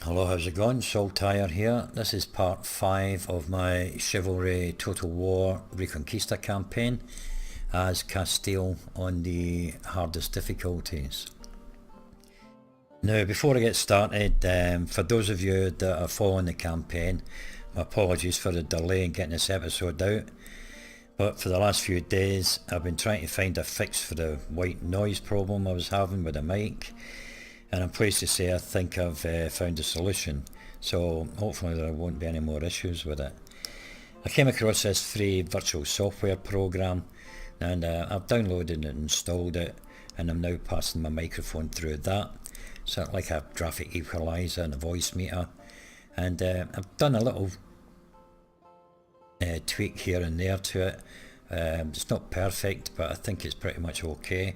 Hello, how's it going? Saltire here. This is part 5 of my Chivalry Total War Reconquista campaign as Castile on the hardest difficulties. Now, before I get started, for those of you that are following the campaign, my apologies for the delay in getting this episode out, but for the last few days I've been trying to find a fix for the white noise problem I was having with the mic. And I'm pleased to say I think I've found a solution, so hopefully there won't be any more issues with it. I came across this free virtual software program and I've downloaded and installed it, and I'm now passing my microphone through that, sort of like a graphic equalizer and a voice meter, and I've done a little tweak here and there to it. It's not perfect, but I think it's pretty much okay.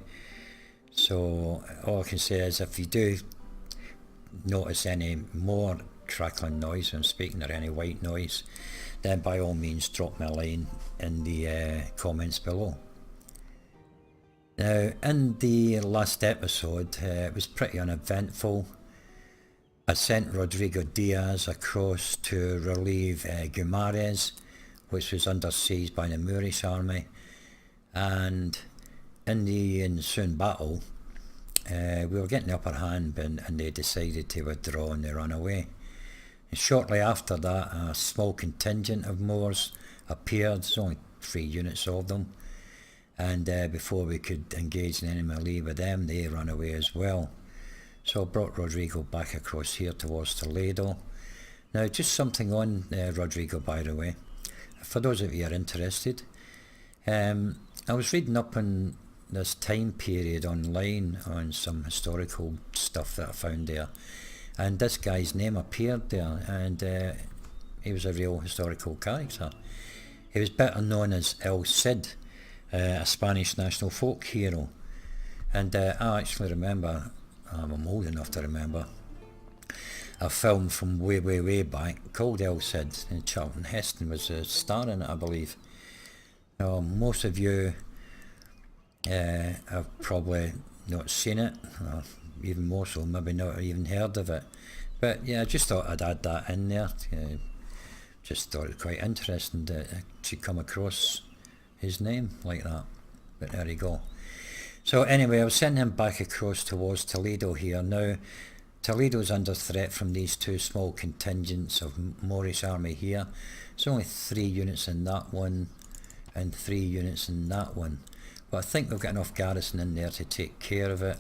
So all I can say is if you do notice any more crackling noise when speaking or any white noise, then by all means drop me a line in the comments below. Now, in the last episode, it was pretty uneventful. I sent Rodrigo Diaz across to relieve Guimares, which was under siege by the Moorish army, and in the ensuing battle, we were getting the upper hand and they decided to withdraw and they ran away. And shortly after that, a small contingent of Moors appeared. There's only 3 units of them, and before we could engage in any melee with them, they ran away as well. So I brought Rodrigo back across here towards Toledo. Now, just something on Rodrigo, by the way, for those of you who are interested. I was reading up on this time period online on some historical stuff that I found there, and this guy's name appeared there, and he was a real historical character. He was better known as El Cid, a Spanish national folk hero, and I actually remember, I'm old enough to remember, a film from way back called El Cid, and Charlton Heston was a star in it, I believe. Most of you I've probably not seen it, or even more so, maybe not even heard of it. But yeah, I just thought I'd add that in there. Just thought it quite interesting that I should come across his name like that. But there you go. So anyway, I was sending him back across towards Toledo here. Now, Toledo's under threat from these 2 small contingents of Moorish army here. There's only 3 units in that one and 3 units in that one. But I think we've got enough garrison in there to take care of it.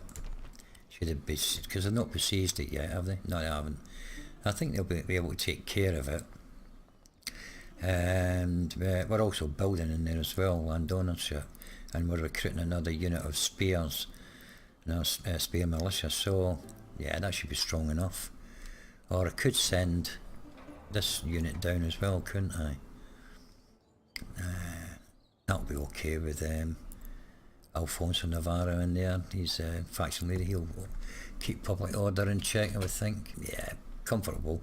Should it be, because they've not besieged it yet, have they? No, they haven't. I think they'll be able to take care of it. And we're also building in there as well, land ownership, and we're recruiting another unit of spears, spear militia. So yeah, that should be strong enough. Or I could send this unit down as well, couldn't I? That'll be okay with Alfonso Navarro in there. He's a faction leader. He'll keep public order in check, I would think. Yeah, comfortable.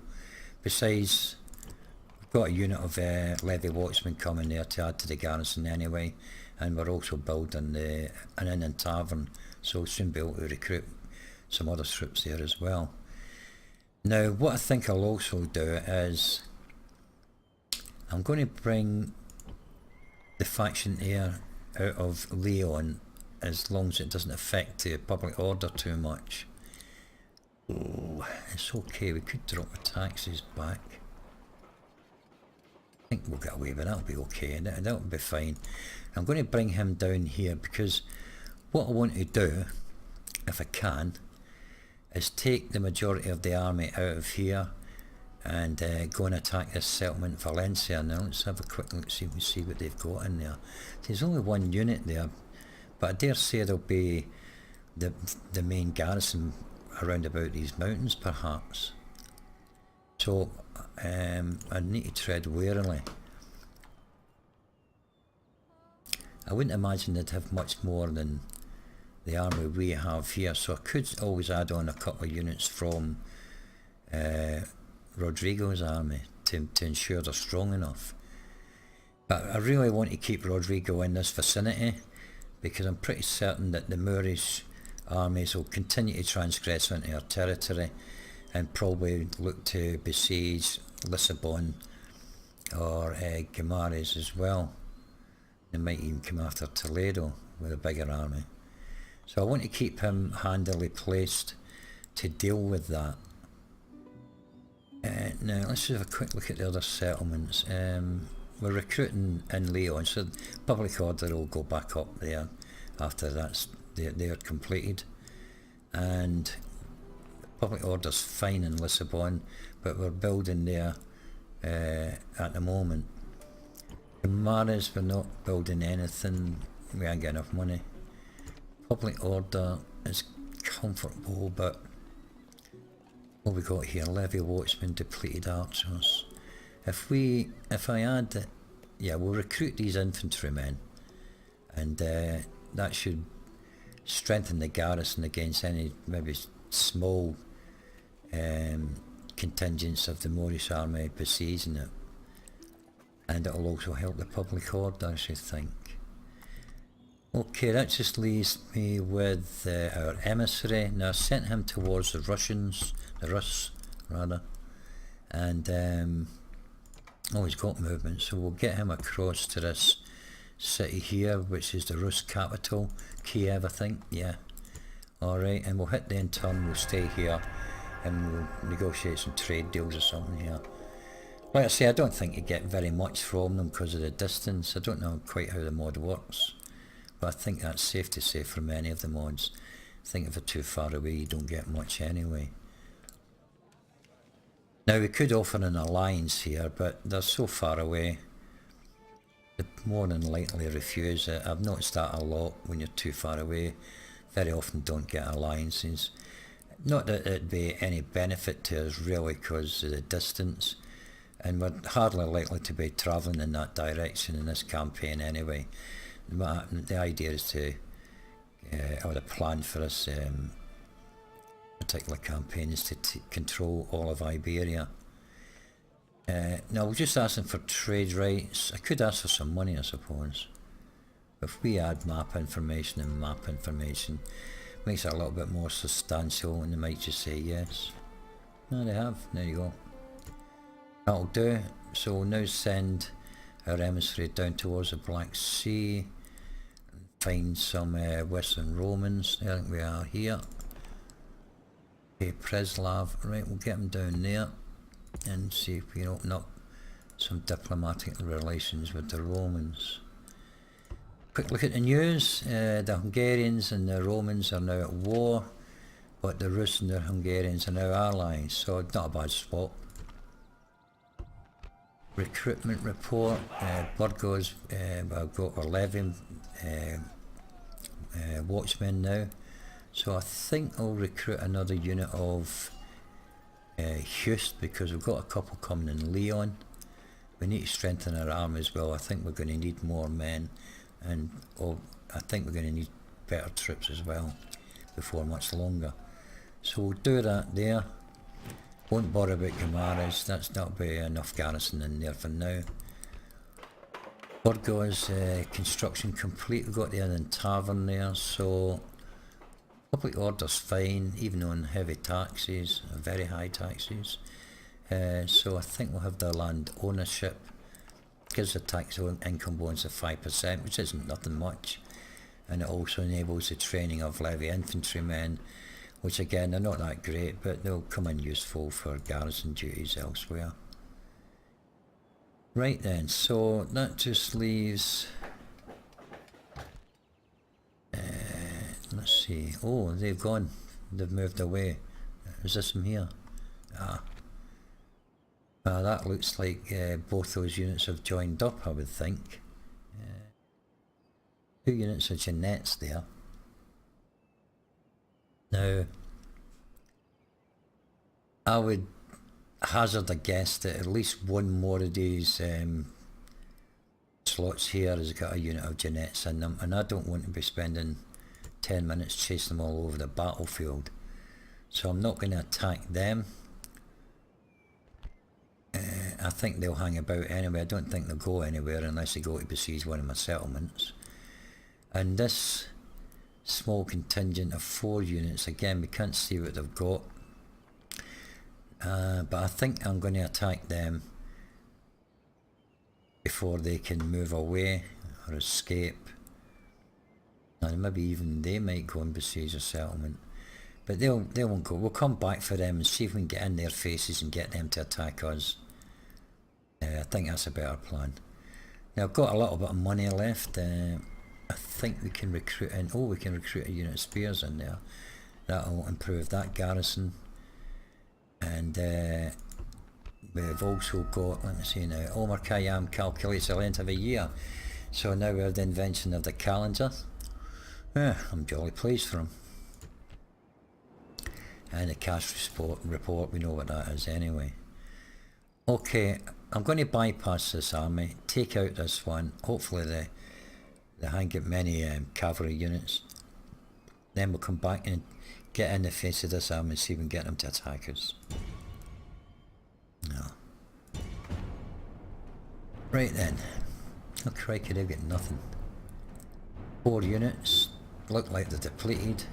Besides, we've got a unit of levy watchmen coming there to add to the garrison anyway, and we're also building an inn and tavern, so we'll soon be able to recruit some other troops there as well. Now, what I think I'll also do is I'm going to bring the faction heir out of Leon, as long as it doesn't affect the public order too much. Oh, it's okay, we could drop the taxes back. I think we'll get away with that. That'll be okay, that'll be fine. I'm going to bring him down here because what I want to do, if I can, is take the majority of the army out of here and go and attack this settlement Valencia. Now let's have a quick look, see what they've got in there. There's only 1 unit there, but I dare say there'll be the main garrison around about these mountains perhaps. So I need to tread warily. I wouldn't imagine they'd have much more than the army we have here, so I could always add on a couple of units from Rodrigo's army to ensure they're strong enough. But I really want to keep Rodrigo in this vicinity because I'm pretty certain that the Moorish armies will continue to transgress into our territory, and probably look to besiege Lisbon or Guimares as well. They might even come after Toledo with a bigger army. So I want to keep him handily placed to deal with that. Now let's just have a quick look at the other settlements. We're recruiting in Leon, so public order will go back up there after they're completed. And public order's fine in Lisbon, but we're building there at the moment. Guimares, we're not building anything, we ain't got enough money. Public order is comfortable, but what we got here, levy watchmen, depleted archers. If I add, yeah, we'll recruit these infantrymen, and that should strengthen the garrison against any maybe small contingents of the Moorish army besieging it. And it'll also help the public order, I should think. Okay, that just leaves me with our emissary. Now I sent him towards the Rus rather, and he's got movement, so we'll get him across to this city here, which is the Rus capital, Kiev, I think. Yeah. Alright, and we'll hit the intern, we'll stay here, and we'll negotiate some trade deals or something here. Like I say, I don't think you get very much from them because of the distance. I don't know quite how the mod works, but I think that's safe to say for many of the mods. I think if they're too far away, you don't get much anyway. Now we could offer an alliance here, but they're so far away, they more than likely refuse it. I've noticed that a lot when you're too far away. Very often don't get alliances. Not that it'd be any benefit to us really because of the distance, and we're hardly likely to be travelling in that direction in this campaign anyway. The idea is to, or the plan for this particular campaign is to control all of Iberia. Now we're just asking for trade rights. I could ask for some money, I suppose. If we add map information and map information, makes it a little bit more substantial, and they might just say yes. No, they have. There you go. That'll do. So we'll now send our emissary down towards the Black Sea and find some Western Romans. I think we are here. Okay, Preslav. Right, we'll get them down there and see if we can open up some diplomatic relations with the Romans. Quick look at the news. The Hungarians and the Romans are now at war, but the Rus and the Hungarians are now allies, so not a bad spot. Recruitment report. Burgos, I've got 11 watchmen now, so I think I'll recruit another unit of Hust, because we've got a couple coming in Leon. We need to strengthen our army as well. I think we're going to need more men, and I think we're going to need better troops as well before much longer. So we'll do that there. Won't bother about Guimares, that'll be enough garrison in there for now. Burgos, construction complete. We've got the Inn and Tavern there, so public order's fine, even on heavy taxes, very high taxes. So I think we'll have the land ownership. Gives the tax income bonus of 5%, which isn't nothing much. And it also enables the training of levy infantrymen, which again, they're not that great, but they'll come in useful for garrison duties elsewhere. Right then, so that just leaves... let's see. Oh, they've gone. They've moved away. Is this from here? Ah. That looks like both those units have joined up, I would think. 2 units of Jeanettes there. Now, I would hazard a guess that at least one more of these slots here has got a unit of Jeanettes in them, and I don't want to be spending 10 minutes chasing them all over the battlefield. So I'm not going to attack them. I think they'll hang about anyway. I don't think they'll go anywhere unless they go to besiege one of my settlements. And this small contingent of 4 units, again, we can't see what they've got. But I think I'm going to attack them before they can move away or escape. And maybe even they might go and besiege a settlement. But they won't go. We'll come back for them and see if we can get in their faces and get them to attack us. I think that's a better plan. Now I've got a little bit of money left. I think we can recruit in. Oh, we can recruit a unit of spears in there. That'll improve that garrison. And we've also got, let me see now, Omar Khayyam calculates the length of a year. So now we have the invention of the calendar. I'm jolly pleased for him. And the cash report, we know what that is anyway. Okay, I'm going to bypass this army, take out this one. Hopefully they haven't got many cavalry units. Then we'll come back and get in the face of this army and see if we can get them to attack us. No. Right then. Oh crikey, they've got nothing. 4 units. Look like they're depleted.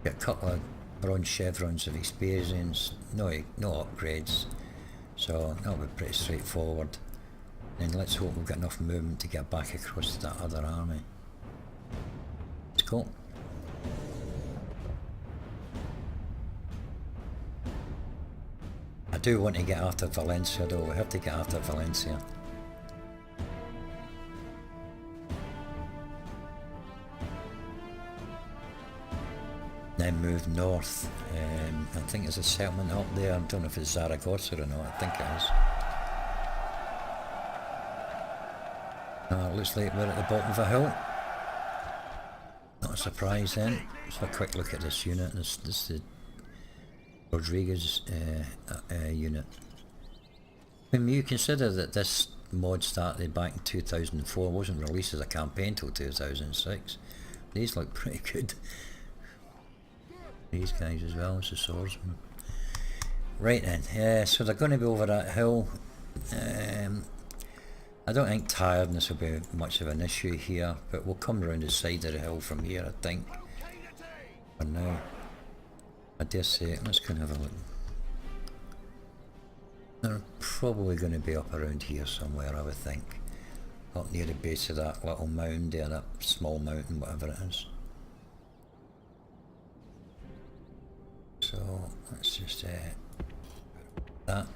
Got a couple of bronze chevrons of experience. No upgrades. So that'll be pretty straightforward. Then let's hope we've got enough movement to get back across to that other army. Let's go. I do want to get after Valencia though, we have to get after Valencia. Then move north. I think there's a settlement up there. I don't know if it's Zaragoza or not. I think it is. It looks like we're at the bottom of a hill. Not a surprise then. Let's have a quick look at this unit. This is the Rodriguez unit. When you consider that this mod started back in 2004, wasn't released as a campaign until 2006. These look pretty good. These guys as well as the swordsman. Right then, so they're going to be over that hill. I don't think tiredness will be much of an issue here, but we'll come around the side of the hill from here, I think. For now, I dare say, let's go and have a look. They're probably going to be up around here somewhere, I would think. Up near the base of that little mound there, that small mountain, whatever it is. So let's just that.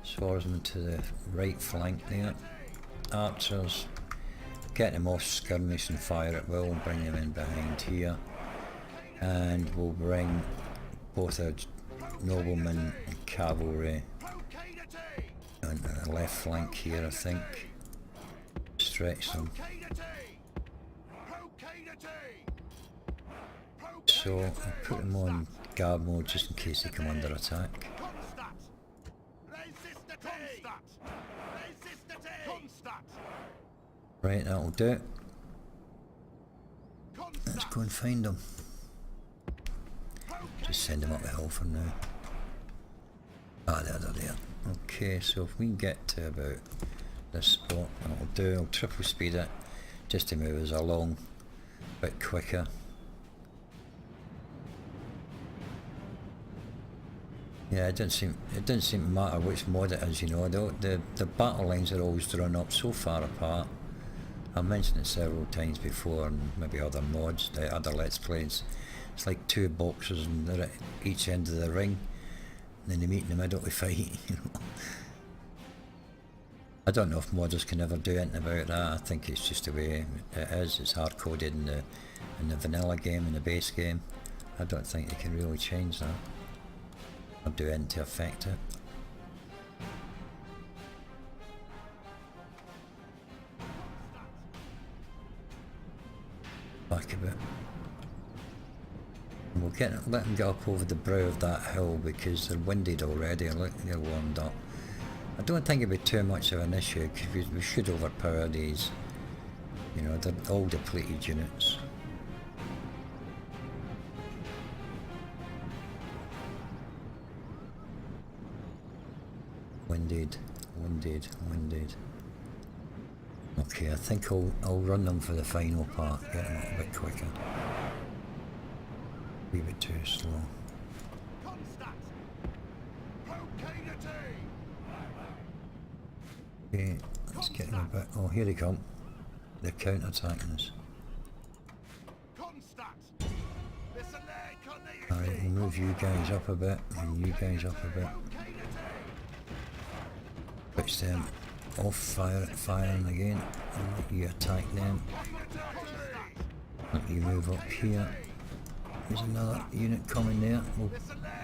Swordsman to the right flank there. Archers, get them off skirmish and fire at will and bring them in behind here. And we'll bring both our noblemen and cavalry on the left flank here, I think. Stretch them. So I'll put them on guard mode just in case they come under attack. Right, that'll do it. Let's go and find them. Just send them up the hill for now. Ah, they're there. Okay, so if we can get to about this spot, that'll do. I'll triple speed it just to move us along a bit quicker. Yeah, it didn't seem to matter which mod it is, you know. The battle lines are always drawn up so far apart. I've mentioned it several times before, and maybe other mods, the other Let's Plays. It's like 2 boxers and they're at each end of the ring, and then they meet in the middle to fight, you know. I don't know if modders can ever do anything about that. I think it's just the way it is. It's hard coded in the vanilla game, in the base game. I don't think they can really change that or do anything to affect it. Back a bit. And we'll let them get up over the brow of that hill because they're winded already. Look, they're warmed up. I don't think it'll be too much of an issue because we should overpower these. You know, they're all depleted units. Winded. Okay, I think I'll run them for the final part, get them a bit quicker. Leave it too slow. Okay, let's get them a bit. Oh, here they come. They're counter-attacking us. Alright, we'll move you guys up a bit, and you guys up a bit. Switch them off firing again, and let you attack them. Let you move up here. There's another unit coming there, we'll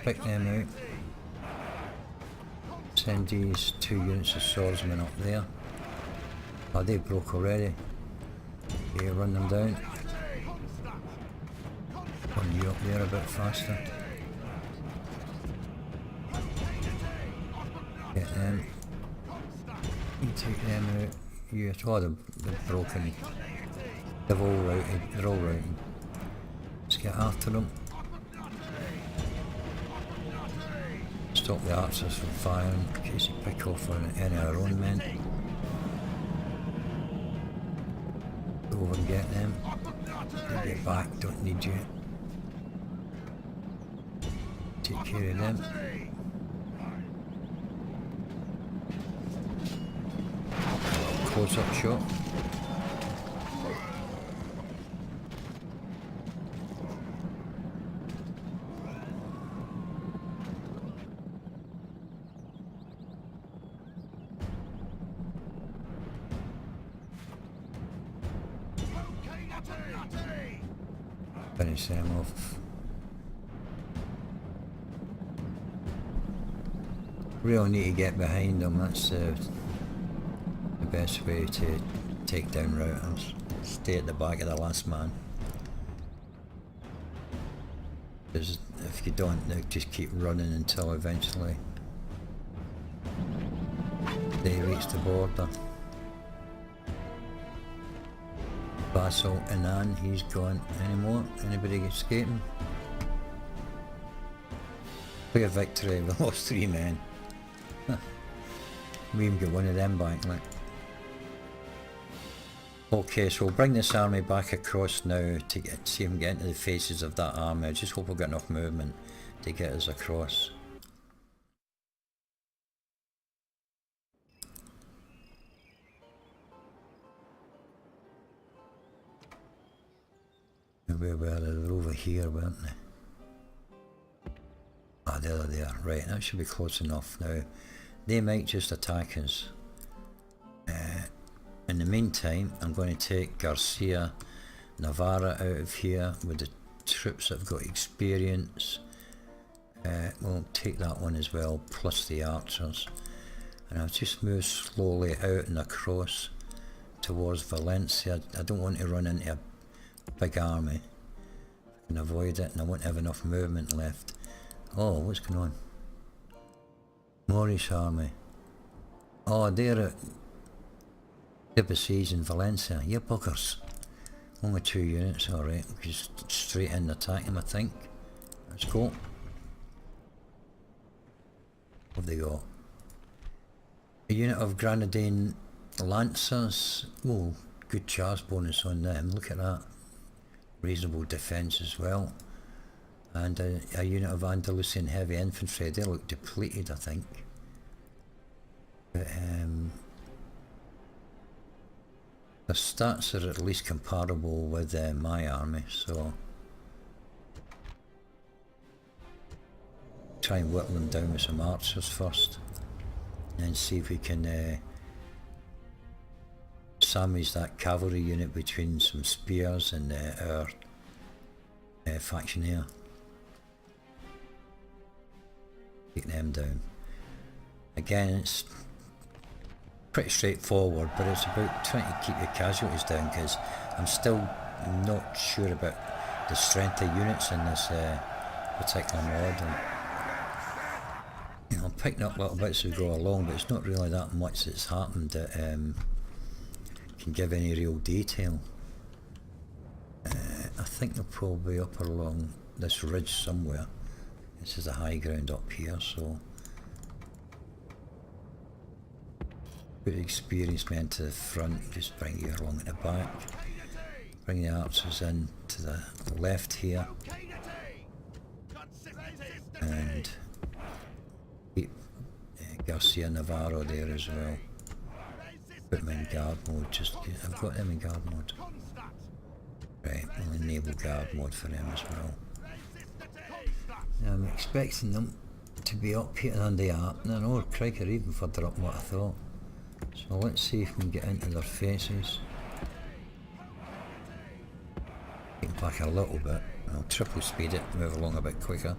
pick them out. Send these 2 units of swordsmen up there. Oh, they broke already. Okay, run them down. Run you up there a bit faster. Get them. You take them out. You, oh, they're broken. They're all routed. They're all routed. Let's get after them. Stop the archers from firing in case they pick off on any of our own men. Go over and get them. They get back, don't need you. Take care of them. Close up shot. Finish them off. Really need to get behind them, that's the best way to take down routers. Stay at the back of the last man. Because if you don't, they'll just keep running until eventually they reach the border. Vassal Inan, he's gone. Anymore? Anybody escaping? Clear victory, we lost 3 men. We even get one of them back, like. Okay, so we'll bring this army back across now to see if we can get into the faces of that army. I just hope we've got enough movement to get us across. Where were they? They were over here, weren't they? Ah, there they are. Right, that should be close enough now. They might just attack us. In the meantime, I'm going to take Garcia, Navarro out of here with the troops that have got experience. We'll take that one as well, plus the archers. And I'll just move slowly out and across towards Valencia. I don't want to run into a big army. I can avoid it, and I won't have enough movement left. Oh, what's going on? Moorish army. Oh, they're besieging Valencia. You buggers. Only 2 units, alright. Just straight in and attack them, I think. Let's go. What have they got? A unit of Grenadine Lancers. Oh, good charge bonus on them. Look at that. Reasonable defence as well. And a unit of Andalusian Heavy Infantry. They look depleted, I think. But, the stats are at least comparable with my army, so try and whittle them down with some archers first, and then see if we can sandwich that cavalry unit between some spears and our faction here. Take them down. Again, it's pretty straightforward, but it's about trying to keep your casualties down, because I'm still not sure about the strength of units in this particular mod. And, you know, I'm picking up little bits as we go along, but it's not really that much that's happened that can give any real detail. I think they're probably up along this ridge somewhere. This is the high ground up here, so put experienced men to the front, just bring you along at the back. Bring the archers in to the left here. Garcia Navarro there as well. Put them in guard mode, just, I've got them in guard mode. Right, we'll enable guard mode for them as well. Now I'm expecting them to be up here on the app. No, no, crikey, even further up than what I thought. So let's see if we can get into their faces. Get back a little bit. I'll triple speed it, move along a bit quicker.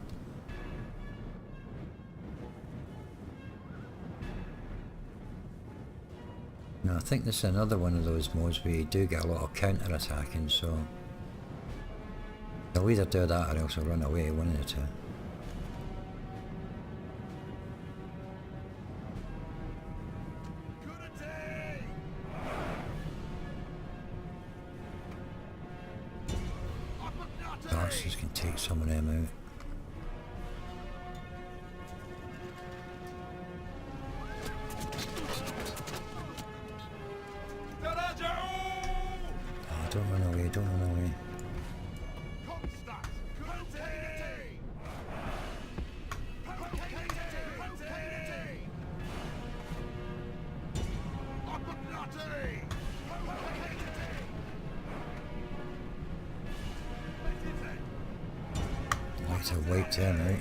Now I think this is another one of those modes where you do get a lot of counter attacking, so they'll either do that or else they'll run away, one of the two. Bastards can take some of them out. Oh, don't run away, don't run away. Right, I've wiped them out.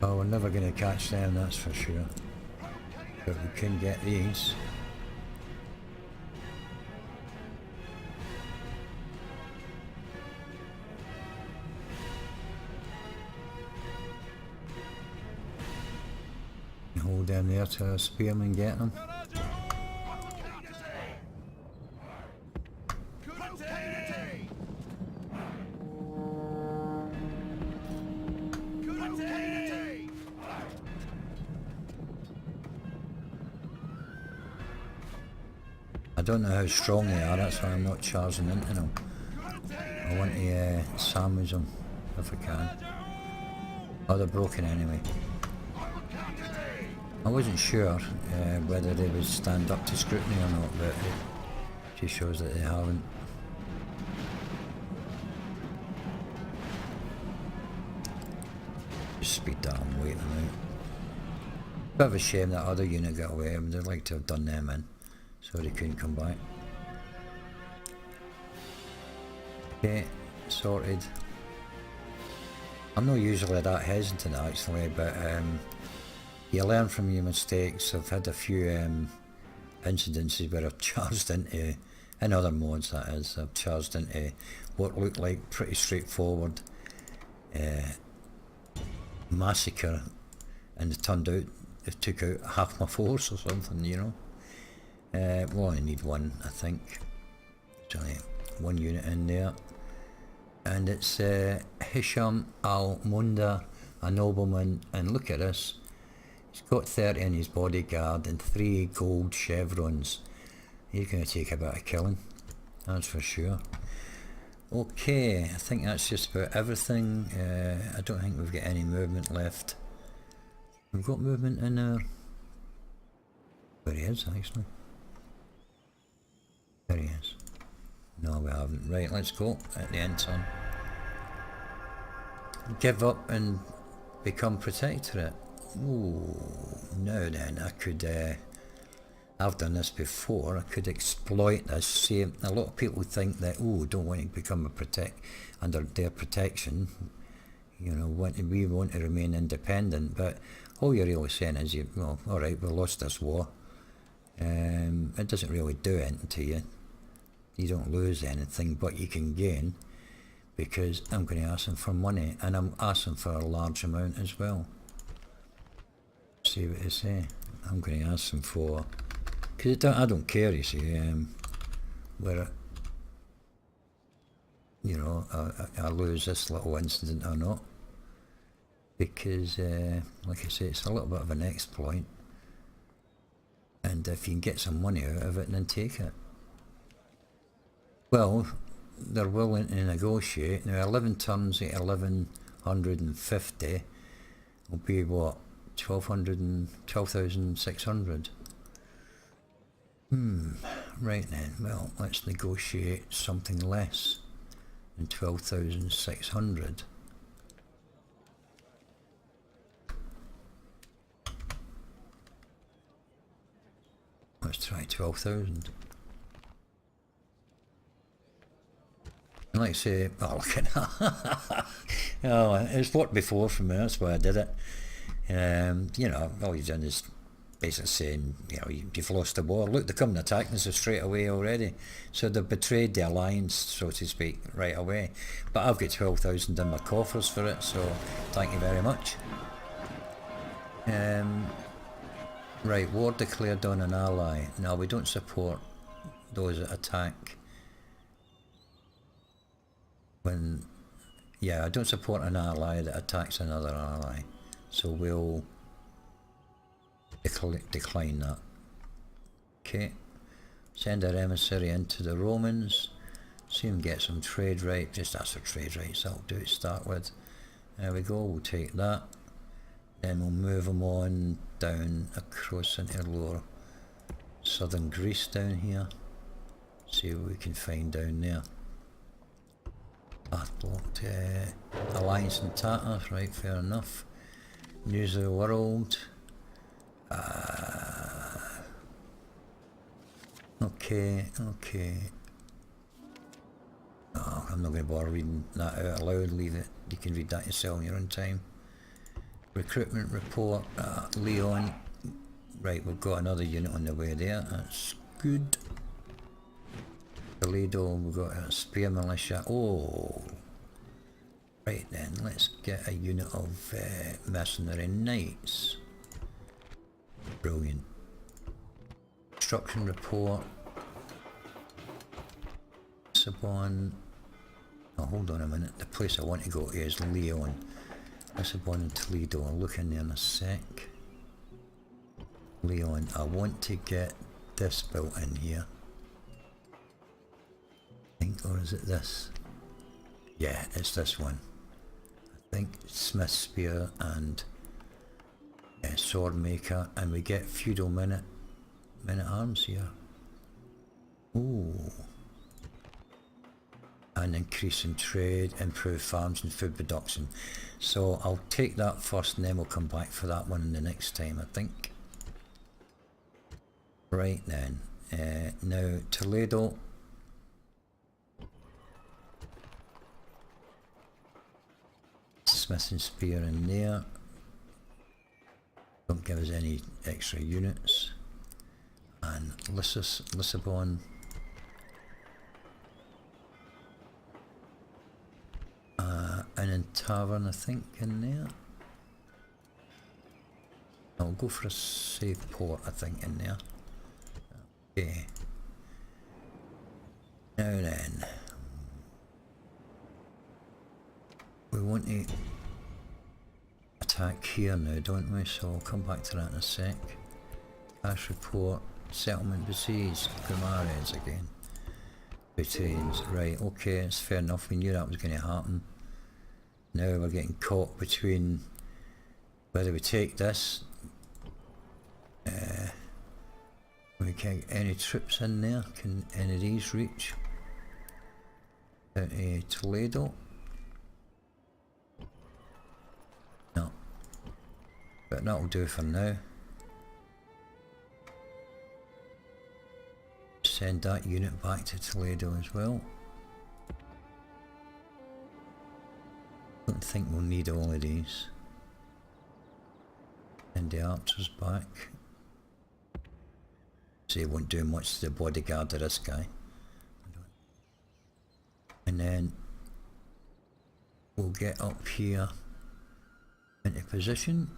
Oh, we're never going to catch them, that's for sure. But we can get these. Hold them there to spear them and get them. I don't know how strong they are, that's why I'm not charging into them. I want to sandwich them if I can. Oh, they're broken anyway. I wasn't sure whether they would stand up to scrutiny or not, but it just shows that they haven't. Just speed that and wait them out. Bit of a shame that other unit got away. I mean, I'd like to have done them in, so they couldn't come back. Okay, sorted. I'm not usually that hesitant actually, but you learn from your mistakes. I've had a few incidences where I've charged into, in other modes that is, I've charged into what looked like pretty straightforward massacre, and it turned out it took out half my force or something, you know. We'll only need one, I think. There's only one unit in there. And it's Hisham al-Munda, a nobleman, and look at this. He's got 30 in his bodyguard and 3 gold chevrons. He's going to take a bit of killing, that's for sure. Okay, I think that's just about everything. I don't think we've got any movement left. We've got movement in there. Where he is, actually. There he is. No, we haven't. Right, let's go at the end turn. Give up and become protectorate. Ooh, now then, I could, I've done this before, I could exploit this. See, a lot of people think that, oh, don't want to become under their protection, you know, we want to remain independent, but all you're really saying is, well, alright, we lost this war. It doesn't really do anything to you. You don't lose anything, but you can gain, because I'm going to ask them for money, and I'm asking for a large amount as well. See what they say. I'm going to ask them for, because I don't care, you see, where, you know, I lose this little incident or not, because, like I say, it's a little bit of an exploit, and if you can get some money out of it, then take it. Well, they're willing to negotiate. Now 11 turns at 1150 will be what? 12,600. Right then, well, let's negotiate something less than 12,600. Let's try 12,000. Like I say, oh look at that. Oh, it's worked before for me, that's why I did it. You know, all you've done is basically saying, you know, you've lost the war. Look, they're coming attacking us straight away already. So they've betrayed the alliance, so to speak, right away. But I've got 12,000 in my coffers for it, so thank you very much. Right, war declared on an ally. No, we don't support those that attack. Yeah, I don't support an ally that attacks another ally, so we'll decline that. Okay, send our emissary into the Romans, see him get some trade right, just ask for trade rights, that'll do it to start with. There we go, we'll take that, then we'll move him on down across into lower southern Greece down here, see what we can find down there. Blocked alliance and Tatars, right, fair enough. News of the world. Okay. Oh, I'm not going to bother reading that out aloud, leave it. You can read that yourself in your own time. Recruitment report, Leon. Right, we've got another unit on the way there, that's good. Toledo, we've got a spear militia. Oh, right then, let's get a unit of mercenary knights. Brilliant. Construction report. Lisbon. Oh, hold on a minute. The place I want to go to is Leon. Lisbon and Toledo. I'll look in there in a sec. Leon, I want to get this built in here. Or is it this? Yeah, it's this one. I think Smith Spear and Sword Maker, and we get feudal minute arms here. Ooh. And increase in trade, improve farms and food production. So I'll take that first and then we'll come back for that one the next time, I think. Right then, now Toledo. Smith and Spear in there. Don't give us any extra units. And Lisbon. And in Tavern, I think, in there. I'll go for a safe port, I think, in there. Okay. Now then. We want to attack here now, don't we? So I'll come back to that in a sec. Cash report, settlement besieged, Guimarães again. Retains, right, okay, it's fair enough, we knew that was going to happen. Now we're getting caught between whether we take this, we can't get any troops in there, can any of these reach? Toledo. No, but that'll do for now. Send that unit back to Toledo as well. Don't think we'll need all of these. And the archers back. So he won't do much to the bodyguard of this guy. And then we'll get up here into position,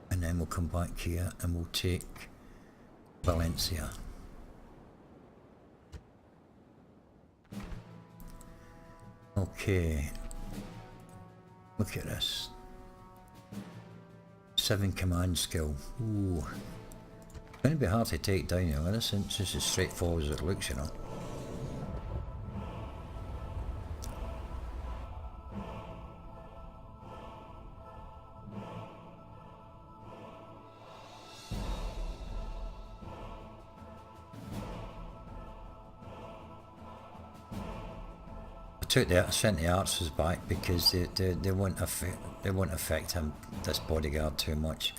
and then we'll come back here and we'll take Valencia. Okay, look at this. 7 command skill. Ooh, it's going to be hard to take down, you know. This is as straightforward as it looks, you know. sent the archers back because they won't affect him, this bodyguard, too much.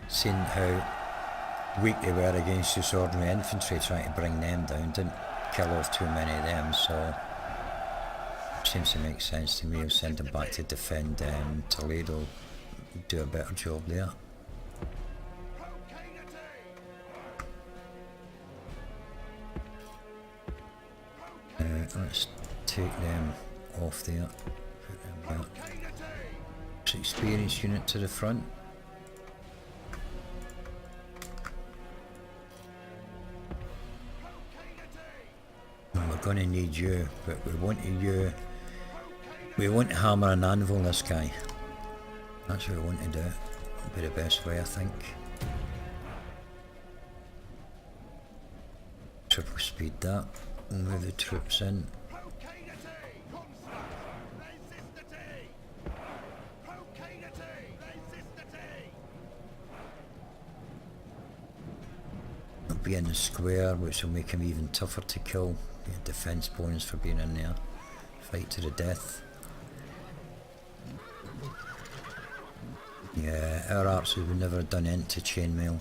Seeing how weak they were against just ordinary infantry, trying to bring them down, didn't kill off too many of them, so seems to make sense to me. I'll send them back to defend Toledo, do a better job there. Let's take them off there, put them back. Experienced unit to the front. Well, we're going to need you, but we want to hammer and anvil this guy. That's what we want to do. That'll be the best way, I think. Triple speed that. We'll move the troops in. He'll be in the square, which will make him even tougher to kill. Get a defense bonus for being in there. Fight to the death. Yeah, our archers would never have done into chainmail.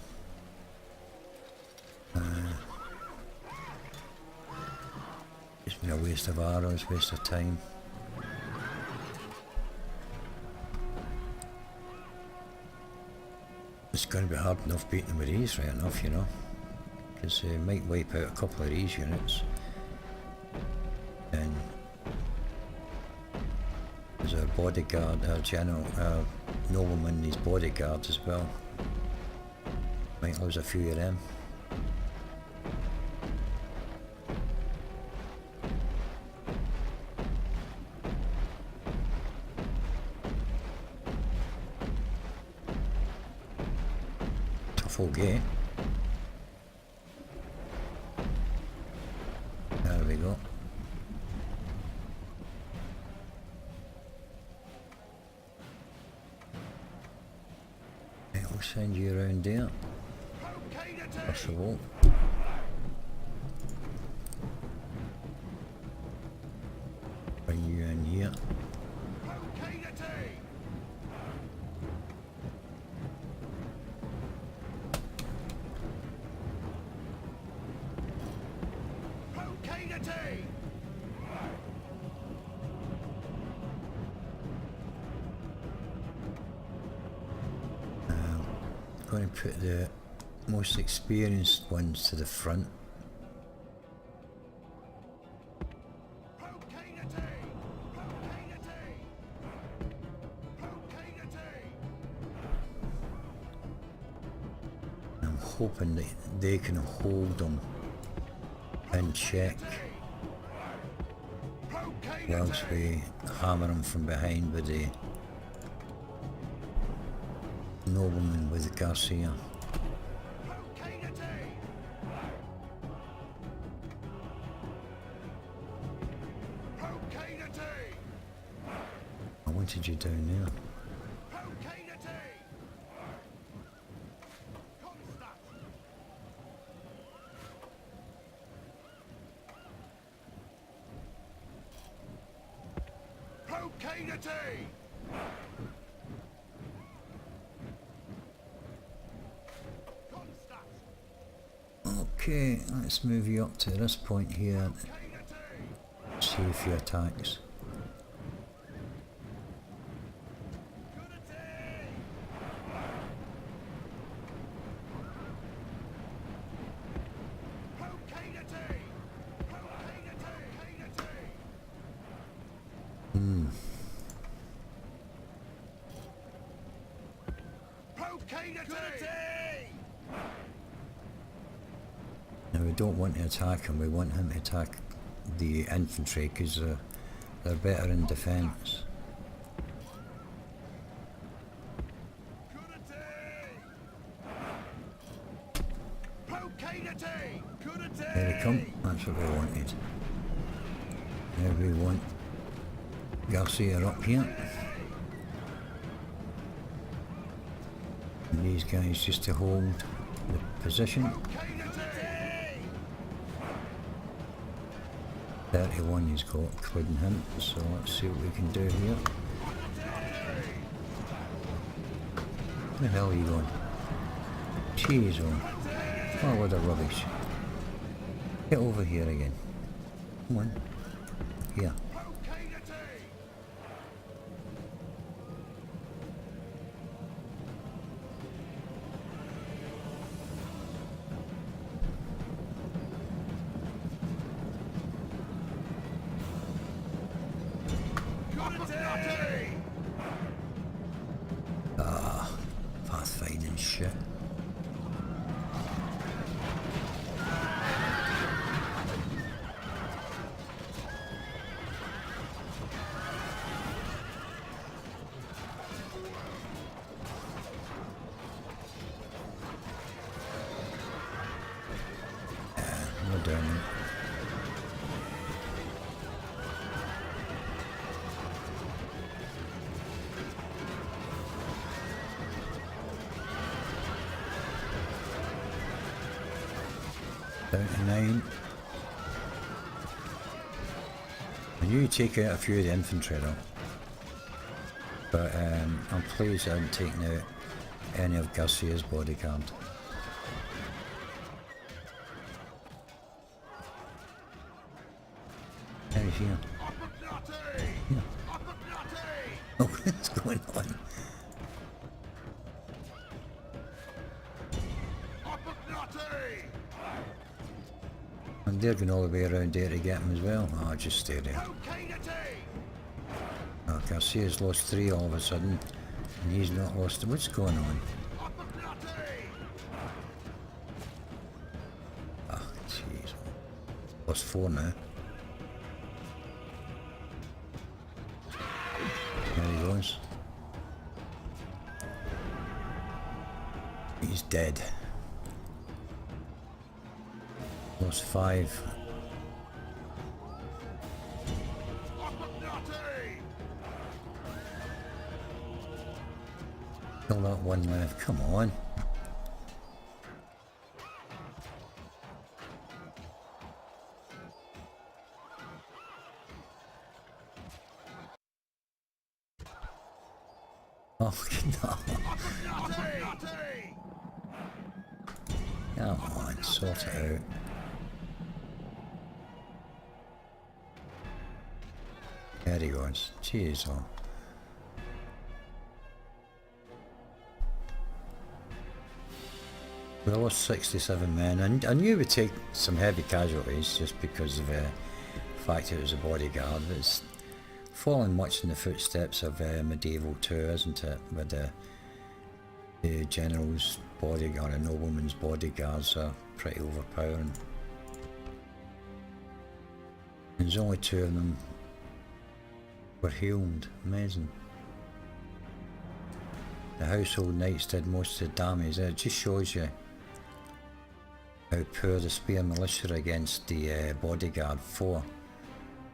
It's been a waste of arrows, waste of time. It's going to be hard enough beating them with these, right enough, you know. Because they might wipe out a couple of these units. And there's our bodyguard, our general, our nobleman, these bodyguards as well. Might lose a few of them. Tough game. There we go. I'll send you around there. First of all. Bring you in here. Going to put the most experienced ones to the front. I'm hoping that they can hold them in check whilst we hammer them from behind with the nobleman with Garcia. I wanted you down there. Okay, let's move you up to this point here. See a few attacks. Now we don't want to attack him, we want him to attack the infantry because they're better in defence. There they come, that's what we wanted. Now we want Garcia up here. And these guys just to hold the position. 31 he's got, including him, so let's see what we can do here. Where the hell are you going? Jeez, oh, what a rubbish. Get over here again. Come on. Here. Ah, pathfinding shit. We're doing it. Down to 9. I knew you'd take out a few of the infantry though. But I'm pleased I haven't taken out any of Garcia's bodyguard. Now he's here. Here. Oh, what's going on? And they're going all the way around there to get him as well. Oh, just stay there. Oh, Garcia's lost 3 all of a sudden, and he's not lost. What's going on? Oh, jeez. Lost 4 now. There he goes. He's dead. Lost 5. Still not 1 left. Come on. Oh, no. Come on, sort it out. There he goes. Jeez, oh. We lost 67 men, and I knew we'd take some heavy casualties just because of the fact it was a bodyguard. It's following much in the footsteps of medieval too, isn't it? With the general's bodyguard and nobleman's bodyguards are pretty overpowering. There's only 2 of them were healed. Amazing. The household knights did most of the damage. It just shows you how poor the spear militia against the bodyguard. 4.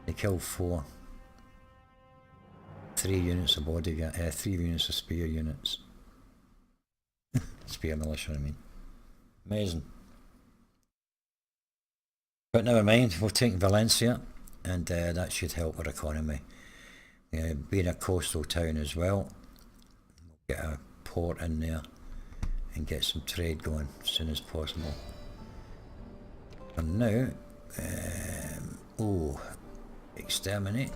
They killed 4. 3 units of bodyguard, 3 units of spear units. Spear militia, I mean. Amazing. But never mind, we'll take Valencia, and that should help our economy. Being a coastal town as well, we'll get a port in there and get some trade going as soon as possible. For now, exterminate,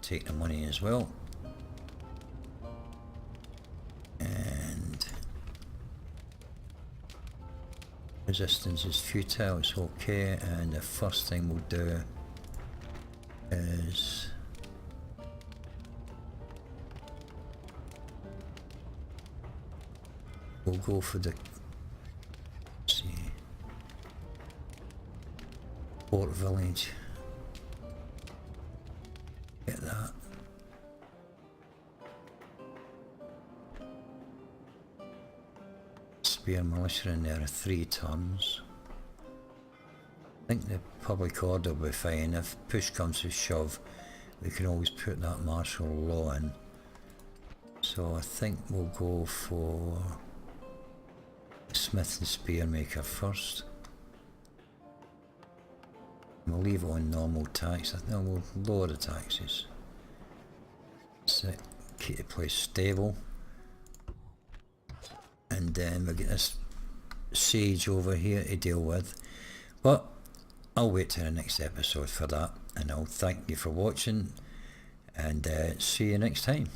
take the money as well, and resistance is futile, it's okay, and the first thing we'll do is we'll go for the port village. Get that. Spear militia in there are 3 tons. I think the public order will be fine. If push comes to shove, we can always put that martial law in. So I think we'll go for smith and spearmaker first. We'll leave it on normal tax. I think we'll lower the taxes. So keep the place stable. And then we'll get this siege over here to deal with. But I'll wait till the next episode for that. And I'll thank you for watching. And see you next time.